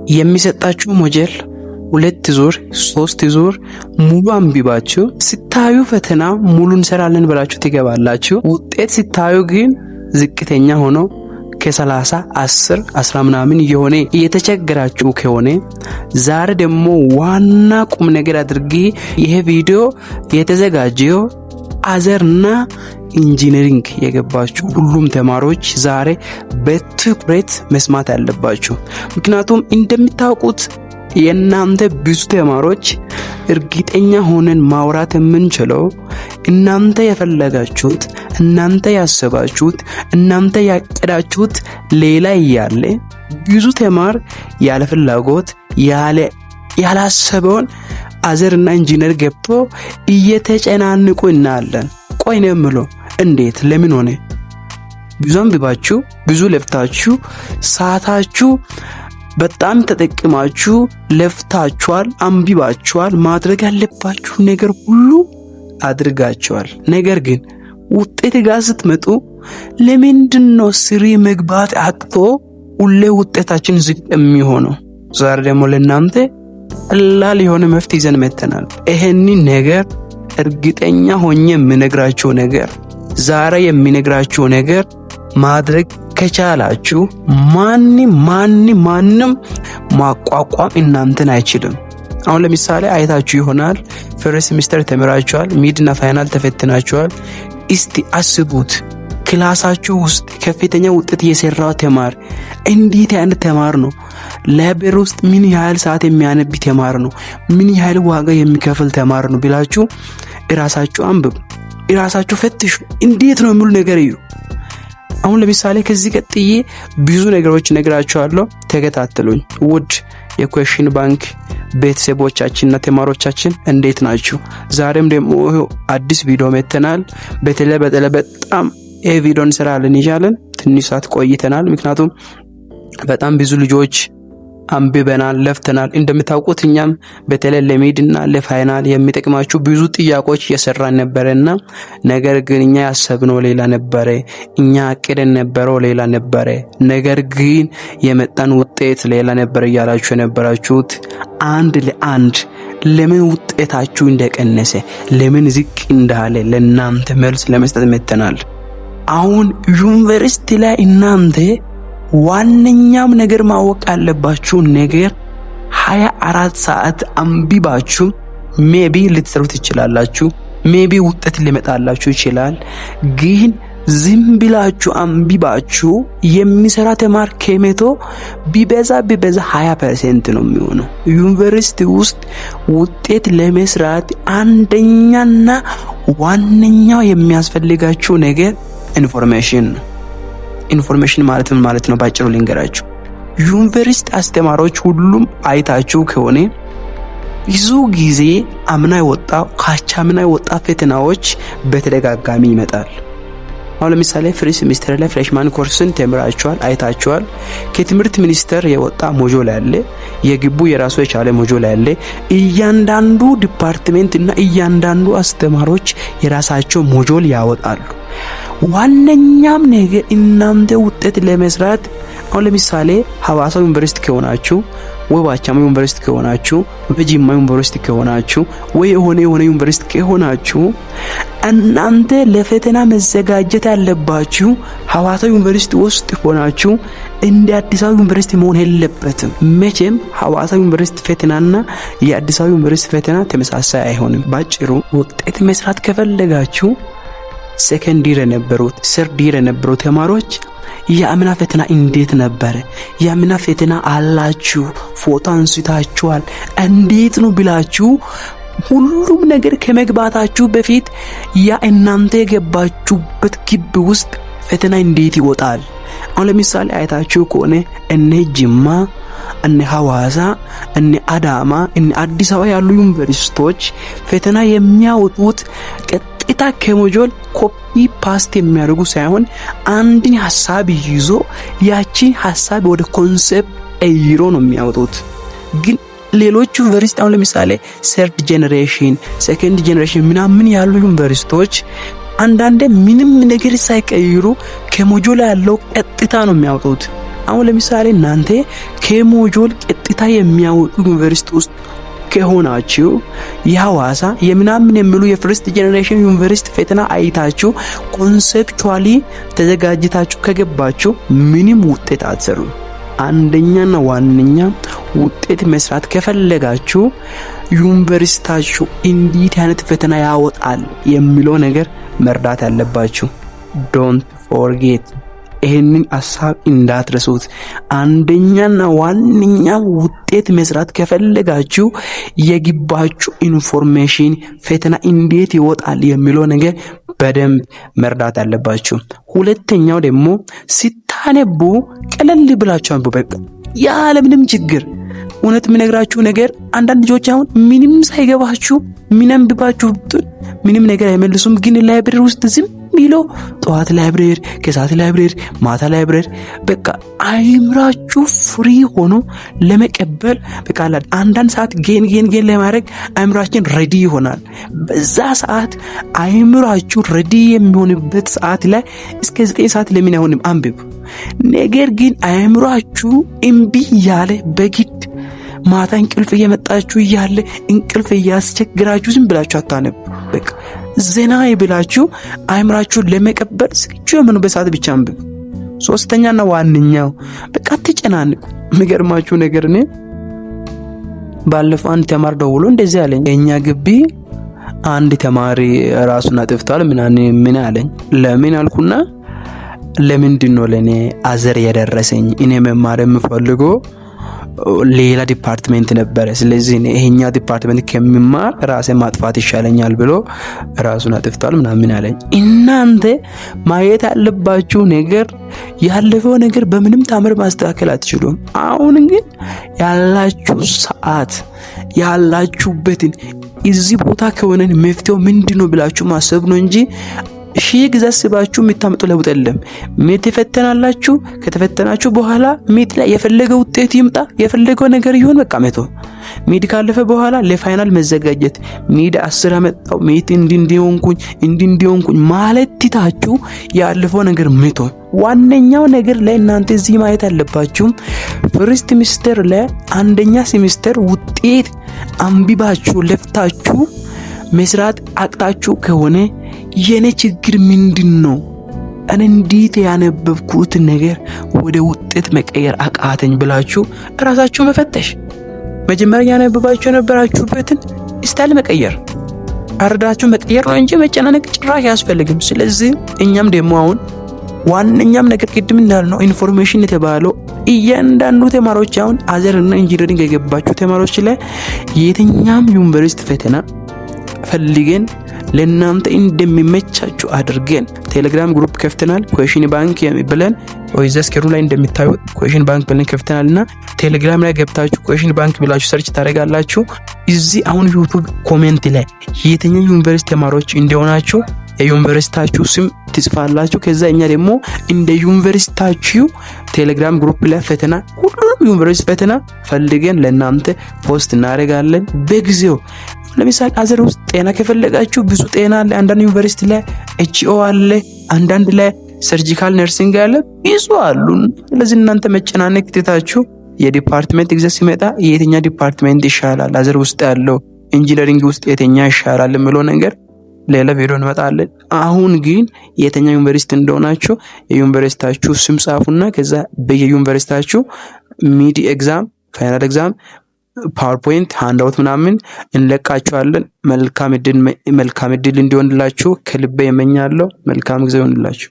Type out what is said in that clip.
የሚሰጣችሁ ሞዴል 2 ዙር 3 ዙር ሙሉ አንብባችሁ ስታዩ ፈተና ሙሉ እንሰራለን ብላችሁ ትገባላችሁ። ውጤት ስታዩ ግን ዝቅተኛ ሆኖ ከ30 10 10 ምናምን የሆነ እየተቸገራችሁ ከሆነ ዛሬ ደግሞ ዋና ቁም ነገር አድርጌ ይሄ ቪዲዮ የተዘጋጀው አዘርና ኢንጂነሪንግ የገባችሁ ሁሉም ተማሪዎች ዛሬ በትኩረት መስማት ያለባችሁ። ምክንያቱም እንደምታውቁት የእናንተ ብዙ ተማሪዎች እርግጠኛ ሆነን ማውራት የምንችለው እናንተ የፈለጋችሁት እናንተ ያሰባችሁት እናንተ ያቀዳችሁት ሌላ እያለ ብዙ ተማሪ ያለ ፍላጎት ያላሰበውን አዘርና ኢንጂነር ገብቶ እየተጨናነቁ እናያለን። ቆይ ነው የምለው እንዴት ለምን ሆነ? ብዙ አንብባችሁ ብዙ ለፍታችሁ ሰዓታችሁ በጣም ተጠቅማችሁ ለፍታችኋል፣ አንብባችኋል፣ ማድረግ ያለባችሁ ነገር ሁሉ አድርጋችኋል። ነገር ግን ውጤት ጋር ስትመጡ ለምንድነው ስሪ መግባት አቅቶ ሁሌ ውጤታችን ዝቅ የሚሆነው? ዛሬ ደግሞ ለእናንተ ቀላል የሆነ መፍትሄ ይዘን መጥተናል። ይሄንን ነገር እርግጠኛ ሆኜ የምነግራችሁ ነገር ዛሬ የሚነግራችሁ ነገር ማድረግ ከቻላችሁ ማንም ማቋቋም እናንተን አይችልም። አሁን ለምሳሌ አይታችሁ ይሆናል ፈርስት ሴሚስተር ተመራችኋል፣ ሚድና ፋይናል ተፈትናችኋል። እስቲ አስቡት ክላሳችሁ ውስጥ ከፍተኛ ውጤት የሰራው ተማሪ እንዴት አይነት ተማሪ ነው? ላይብረሪ ውስጥ ምን ያህል ሰዓት የሚያነብ ተማሪ ነው? ምን ያህል ዋጋ የሚከፍል ተማሪ ነው ብላችሁ እራሳችሁ አንብቡ፣ እራሳችሁ ፈትሹ። እንዴት ነው የሚሉ ነገር እዩ። አሁን ለምሳሌ ከዚህ ቀጥዬ ብዙ ነገሮች ነግራችኋለሁ፣ ተከታተሉኝ። ውድ የኩዌሽን ባንክ ቤተሰቦቻችንና ተማሪዎቻችን እንዴት ናችሁ? ዛሬም ደግሞ አዲስ ቪዲዮ መተናል። በተለይ በጣም ቪዲዮ እንሰራለን ይቻላል። ትንሽ ሰዓት ቆይተናል፣ ምክንያቱም በጣም ብዙ ልጆች አንብበናል፣ ለፍተናል። እንደምታውቁት እኛም በተለይ ለሚድና ለፋይናል የሚጠቅማችሁ ብዙ ጥያቄዎች እየሰራን ነበርና ነገር ግን እኛ ያሰብነው ሌላ ነበረ፣ እኛ አቅደን ነበረው ሌላ ነበረ፣ ነገር ግን የመጣን ውጤት ሌላ ነበር እያላችሁ የነበራችሁት አንድ ለአንድ ለምን ውጤታችሁ እንደቀነሰ ለምን ዝቅ እንዳለ ለእናንተ መልስ ለመስጠት መጥተናል። አሁን ዩኒቨርሲቲ ላይ እናንተ ዋነኛም ነገር ማወቅ ያለባችሁ ነገር 24 ሰዓት አንብባችሁ ሜቢ ልትሰሩ ትችላላችሁ፣ ሜቢ ውጤት ሊመጣላችሁ ይችላል። ግን ዝም ብላችሁ አንብባችሁ የሚሰራ ተማሪ ከመቶ ቢበዛ 20% ነው የሚሆነው። ዩኒቨርሲቲ ውስጥ ውጤት ለመስራት አንደኛና ዋነኛው የሚያስፈልጋችሁ ነገር ኢንፎርሜሽን ነው። ኢንፎርሜሽን ማለት ነው ባጭሩ ልንገራችሁ። ዩኒቨርሲቲ አስተማሪዎች ሁሉም አይታችሁ ከሆነ ብዙ ጊዜ አምና ካቻምና የወጣ ፈተናዎች በተደጋጋሚ ይመጣል። አሁን ለምሳሌ ፍሪ ሴሚስተር ላይ ፍሬሽማን ኮርስን ተምራችኋል፣ አይታችኋል። ከትምህርት ሚኒስቴር የወጣ ሞጁል አለ፣ የግቡ የራሱ የቻለ ሞጁል አለ። እያንዳንዱ ዲፓርትመንት እና እያንዳንዱ አስተማሪዎች የራሳቸው ሞጁል ያወጣሉ። ዋነኛም ነገር እናንተ ውጤት ለመስራት አሁን ለምሳሌ ሐዋሳ ዩኒቨርሲቲ ከሆናችሁ ወይ ባቻሞ ዩኒቨርሲቲ ከሆናችሁ ወይ ጂማ ዩኒቨርሲቲ ከሆናችሁ ወይ የሆነ ዩኒቨርሲቲ ከሆናችሁ እናንተ ለፈተና መዘጋጀት ያለባችሁ ሐዋሳ ዩኒቨርሲቲ ውስጥ ሆናችሁ እንደ አዲስ አበባ ዩኒቨርሲቲ መሆን የለበትም። መቼም ሐዋሳ ዩኒቨርሲቲ ፈተናና የአዲስ አበባ ዩኒቨርሲቲ ፈተና ተመሳሳይ አይሆንም። ባጭሩ ውጤት መስራት ከፈለጋችሁ ሰከንድ ይር የነበሩት ሰርድ ይር የነበሩ ተማሪዎች የአምና ፈተና እንዴት ነበር? የአምና ፈተና አላችሁ ፎቶ አንስታችኋል እንዴት ነው ብላችሁ ሁሉም ነገር ከመግባታችሁ በፊት እናንተ የገባችሁበት ግቢ ውስጥ ፈተና እንዴት ይወጣል? አሁን ለምሳሌ አይታችሁ ከሆነ እነ ጅማ፣ እነ ሐዋሳ፣ እነ አዳማ፣ እነ አዲስ አበባ ያሉ ዩኒቨርሲቲዎች ፈተና የሚያወጡት ቀጥታ ከሞጁል ኮፒ ፓስት የሚያደርጉ ሳይሆን አንድን ሐሳብ ይዞ ያቺን ሐሳብ ወደ ኮንሰፕት አይሮ ነው የሚያወጡት። ግን ሌሎች ዩኒቨርሲቲ አሁን ለምሳሌ ሰርድ ጄነሬሽን ሰከንድ ጄነሬሽን ምናምን ያሉ ዩኒቨርሲቲዎች አንዳንዴ ምንም ነገር ሳይቀይሩ ከሞጁል ያለው ቀጥታ ነው የሚያወጡት። አሁን ለምሳሌ እናንተ ከሞጁል ቀጥታ ቦታ የሚያወጡ ዩኒቨርሲቲ ውስጥ ከሆናችሁ የሐዋሳ የምናምን የሚሉ የፈርስት ጄኔሬሽን ዩኒቨርሲቲ ፈተና አይታችሁ ኮንሴፕቹዋሊ ተዘጋጅታችሁ ከገባችሁ ምንም ውጤት አትሰሩ። አንደኛና ዋነኛ ውጤት መስራት ከፈለጋችሁ ዩኒቨርሲቲያችሁ እንዴት አይነት ፈተና ያወጣል የሚለው ነገር መርዳት ያለባችሁ። ዶንት ፎርጌት፣ ይህንን ሐሳብ እንዳትረሱት። አንደኛና ዋነኛ ውጤት መስራት ከፈለጋችሁ የግባችሁ ኢንፎርሜሽን ፈተና እንዴት ይወጣል የሚለው ነገር በደንብ መርዳት አለባችሁ። ሁለተኛው ደግሞ ስታነቡ ቀለል ብላችሁ አንብቡ፣ በቃ ያለምንም ችግር። እውነት የምነግራችሁ ነገር አንዳንድ ልጆች አሁን ምንም ሳይገባችሁ ምን አንብባችሁ ምንም ነገር አይመልሱም፣ ግን ላይብረሪ ውስጥ ዝም ሚሎ ጠዋት ላይብረሪ፣ ከሰዓት ላይብረሪ፣ ማታ ላይብረሪ፣ በቃ አይምራችሁ ፍሪ ሆኖ ለመቀበል በቃ አንዳንድ ሰዓት ጌን ለማድረግ አይምራችን ሬዲ ይሆናል። በዛ ሰዓት አይምራችሁ ሬዲ የሚሆንበት ሰዓት ላይ እስከ 9 ሰዓት ለምን አይሆንም አንብቡ። ነገር ግን አይምራችሁ እምቢ ያለ በግድ ማታ እንቅልፍ እየመጣችሁ እያለ እንቅልፍ እያስቸግራችሁ ዝም ብላችሁ አታነቡ። በቃ ዘና ይብላችሁ አይምራችሁን ለመቀበል ዝግጁ የሆኑበት ሰዓት ብቻ አንብቡ። ሶስተኛና ዋነኛው በቃ አትጨናንቁ። የሚገርማችሁ ነገር ነው፣ ባለፈው አንድ ተማሪ ደውሎ እንደዚህ አለኝ፣ የኛ ግቢ አንድ ተማሪ ራሱን አጥፍቷል ምን አለኝ። ለምን አልኩና ለምንድን ነው ለኔ አዘር የደረሰኝ? እኔ መማር የምፈልገው ሌላ ዲፓርትመንት ነበረ። ስለዚህ ይሄኛ ዲፓርትመንት ከሚማር ራሴ ማጥፋት ይሻለኛል ብሎ ራሱን አጥፍቷል ምን አለኝ። እናንተ ማየት ያለባችሁ ነገር ያለፈው ነገር በምንም ታምር ማስተካከል አትችሉም። አሁን ግን ያላችሁ ሰዓት ያላችሁበትን እዚህ ቦታ ከሆነን መፍትሄው ምንድነው ብላችሁ ማሰብ ነው እንጂ ሺህ ጊዜ አስባችሁ የምታመጡ ለውጥ የለም። ሜት ተፈተናላችሁ። ከተፈተናችሁ በኋላ ሜት ላይ የፈለገው ውጤት ይምጣ፣ የፈለገው ነገር ይሁን፣ በቃ መቶ ሜድ ካለፈ በኋላ ለፋይናል መዘጋጀት። ሜድ 10 አመጣው ሜት እንዲሆንኩኝ ማለት ትታችሁ ያለፈው ነገር መቶ። ዋነኛው ነገር ለእናንተ እዚህ ማየት አለባችሁ፣ ፈርስት ሚስተር ለአንደኛ ሴሚስተር ውጤት አንብባችሁ ለፍታችሁ መስራት አቅታችሁ ከሆነ የኔ ችግር ምንድነው? እኔ እንዴት ያነበብኩት ነገር ወደ ውጤት መቀየር አቃተኝ ብላችሁ ራሳችሁ መፈተሽ። መጀመሪያ ያነበባችሁ የነበራችሁበትን ስታይል መቀየር፣ አርዳችሁ መቀየር ነው እንጂ መጨናነቅ ጭራሽ አያስፈልግም። ስለዚህ እኛም ደግሞ አሁን ዋነኛም ነገር ቅድም እንዳልነው ኢንፎርሜሽን የተባለው እያንዳንዱ ተማሪዎች አሁን አዘርና ኢንጂነሪንግ የገባችሁ ተማሪዎች ላይ የትኛም ዩኒቨርሲቲ ፈተና ፈልገን ለእናንተ እንደሚመቻችሁ አድርገን ቴሌግራም ግሩፕ ከፍተናል። ኩዌሽን ባንክ ብለን ወይስ ስክሩ ላይ እንደምታዩት ኩዌሽን ባንክ ብለን ከፍተናልና ቴሌግራም ላይ ገብታችሁ ኩዌሽን ባንክ ብላችሁ ሰርች ታደርጋላችሁ። እዚህ አሁን ዩቲዩብ ኮሜንት ላይ የትኛው ዩኒቨርሲቲ ተማሪዎች እንደሆናችሁ የዩኒቨርሲቲያችሁ ስም ትጽፋላችሁ። ከዛ እኛ ደግሞ እንደ ዩኒቨርሲቲያችሁ ቴሌግራም ግሩፕ ላይ ፈተና ሁሉንም ዩኒቨርሲቲ ፈተና ፈልገን ለእናንተ ፖስት እናደርጋለን በጊዜው። ለምሳሌ አዘር ውስጥ ጤና ከፈለጋችሁ ብዙ ጤና አለ። አንዳንድ ዩኒቨርሲቲ ላይ ኤችኦ አለ፣ አንዳንድ ላይ ሰርጂካል ነርሲንግ አለ፣ ብዙ አሉ። ስለዚህ እናንተ መጨናነቅ ትታችሁ የዲፓርትመንት ኤግዛም ሲመጣ የትኛ ዲፓርትመንት ይሻላል፣ አዘር ውስጥ ያለው ኢንጂነሪንግ ውስጥ የትኛ ይሻላል የሚለው ነገር ሌላ ቪዲዮ እንመጣለን። አሁን ግን የትኛ ዩኒቨርሲቲ እንደሆናችሁ የዩኒቨርሲቲያችሁ ስም ጻፉና ከዛ በየዩኒቨርሲቲያችሁ ሚድ ኤግዛም፣ ፋይናል ኤግዛም፣ ፓወርፖይንት ሃንድአውት ምናምን እንለቃችኋለን። መልካም እድል እንዲሆንላችሁ ከልቤ እመኛለሁ። መልካም ጊዜ ይሆንላችሁ።